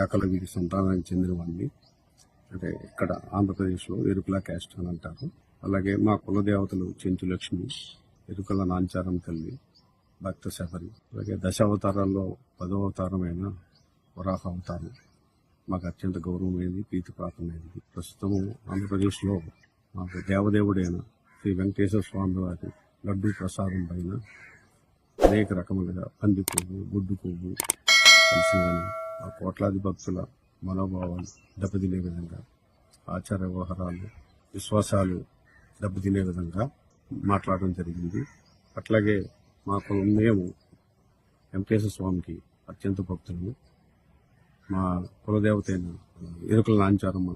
ఏకలవ్యుడి సంతానానికి చెందినవాడిని. అంటే ఇక్కడ ఆంధ్రప్రదేశ్లో ఎరుకుల క్యాస్ట్ అని అంటారు. అలాగే మా కులదేవతలు చెంచులక్ష్మి, ఎరుకల నాంచారం తల్లి, భక్త శబరి, అలాగే దశావతారాల్లో 10వ అవతారమైన వరాహ అవతారం మాకు అత్యంత గౌరవమైనది, ప్రీతిపాత్రమైనది. ప్రస్తుతము ఆంధ్రప్రదేశ్లో మాకు దేవదేవుడైన శ్రీ వెంకటేశ్వర స్వామి వారి లడ్డూ ప్రసాదం పైన అనేక రకములుగా పంది పువ్వు, గుడ్డు పువ్వు కలిసినవని ఆ కోట్లాది భక్తుల మనోభావాలు దెబ్బతినే విధంగా, ఆచార వ్యవహారాలు, విశ్వాసాలు దెబ్బతినే విధంగా మాట్లాడడం జరిగింది. అట్లాగే మేము వెంకటేశ్వర స్వామికి అత్యంత భక్తులను. మా కులదేవత అయిన ఎరుకల నాంచారమ్మ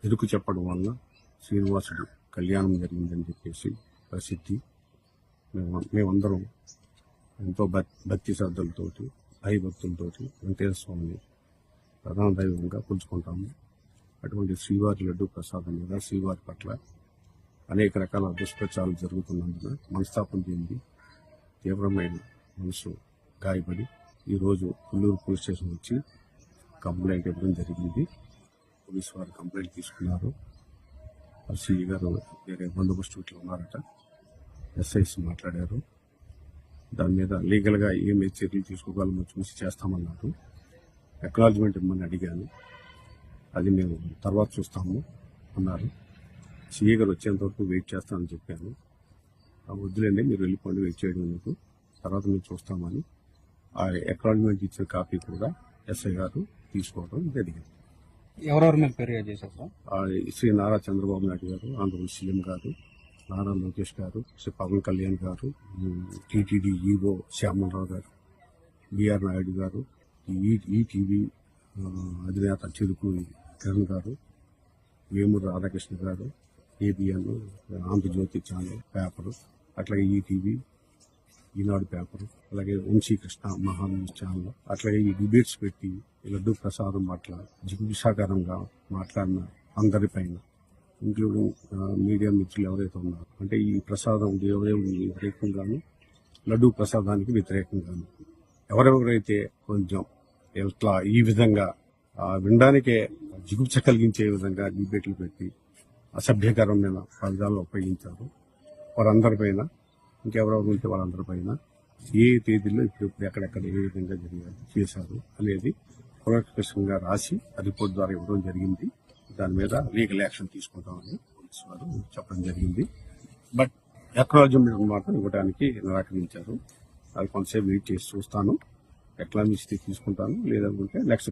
ఎరుకు చెప్పడం వల్ల శ్రీనివాసుడు కళ్యాణం జరిగిందని చెప్పేసి ప్రసిద్ధి. మేమందరం ఎంతో భక్తి శ్రద్ధలతోటి, భయభక్తులతోటి వెంకటేశ్వర స్వామిని ప్రధాన దైవంగా కొలుచుకుంటాము. అటువంటి శ్రీవారి లడ్డు ప్రసాదం మీద శ్రీవారి పట్ల అనేక రకాల దుష్ప్రచారాలు జరుగుతున్నందున మనస్తాపం చెంది తీవ్రమైన మనసు గాయపడి ఈరోజు పుల్లూరు పోలీస్ స్టేషన్ వచ్చి కంప్లైంట్ ఇవ్వడం జరిగింది. పోలీసు వారు కంప్లైంట్ తీసుకున్నారు. సిఈ గారు వేరే బందోబస్తు ఇట్లా ఉన్నారట. ఎస్ఐస్ మాట్లాడారు. దాని మీద లీగల్గా ఏమి చర్యలు తీసుకోగలమో చూసి చేస్తామన్నారు. అక్నాలజ్మెంట్ ఇమ్మని అడిగాను. అది మేము తర్వాత చూస్తాము అన్నారు. సిఏ గారు వచ్చేంత వరకు వెయిట్ చేస్తామని చెప్పాను. వద్దులేండి, మీరు వెళ్ళిపోండి, వెయిట్ చేయడం ఎందుకు, తర్వాత మేము చూస్తామని ఆ అక్నాలజ్మెంట్ ఇచ్చిన కాపీ కూడా ఎస్ఐ గారు తీసుకోవడం జరిగింది. ఎవరెవరి మీద ఫిర్యాదు చేశారు? శ్రీ నారా చంద్రబాబు నాయుడు గారు, ఆంధ్రప్రదేశ్ సీఎం గారు, నారా లోకేష్ గారు, శ్రీ పవన్ కళ్యాణ్ గారు, టీటీడీ ఈవో శ్యామలరావు గారు, బిఆర్ నాయుడు గారు, ఈటీవీ అధినేత చెరుకు కిరణ్ గారు, వేమూరు రాధాకృష్ణ గారు, ఏబిఎన్, ఆంధ్రజ్యోతి ఛానల్ పేపరు, అట్లాగే ఈటీవీ, ఈనాడు పేపరు, అలాగే వంశీకృష్ణ మహాన్యూస్ ఛానల్, అట్లాగే ఈ డిబేట్స్ పెట్టి లడ్డూ ప్రసాదం పట్ల జిగుషాకరంగా మాట్లాడిన అందరిపైన, ఇంక్లూడింగ్ మీడియా మిత్రులు ఎవరైతే ఉన్నారో, అంటే ఈ ప్రసాదం దేవదేవుడికి వ్యతిరేకంగాను, లడ్డూ ప్రసాదానికి వ్యతిరేకంగాను ఎవరెవరైతే కొంచెం ఇట్లా ఈ విధంగా వినడానికే జిగుప్స కలిగించే విధంగా డిబేట్లు పెట్టి అసభ్యకరమైన పదాలను ఉపయోగించారు, వారందరిపైన, ఇంకెవరెవరు ఉంటే వాళ్ళందరిపైన ఏ తేదీలో ఇప్పుడు ఎక్కడెక్కడ ఏ విధంగా చేశారు అనేది పునఃస్పష్టంగా రాసి ఆ రిపోర్ట్ ద్వారా ఇవ్వడం జరిగింది. దాని మీద లీగల్ యాక్షన్ తీసుకుంటామని పోలీసు వారు చెప్పడం జరిగింది. బట్ అక్నాలజ్మెంట్ మాత్రం ఇవ్వడానికి నిరాకరించారు. అది కొంతసేపు వెయిట్ చేసి చూస్తాను, ఎట్లా తీసుకుంటాను, లేదనుకుంటే నెక్స్ట్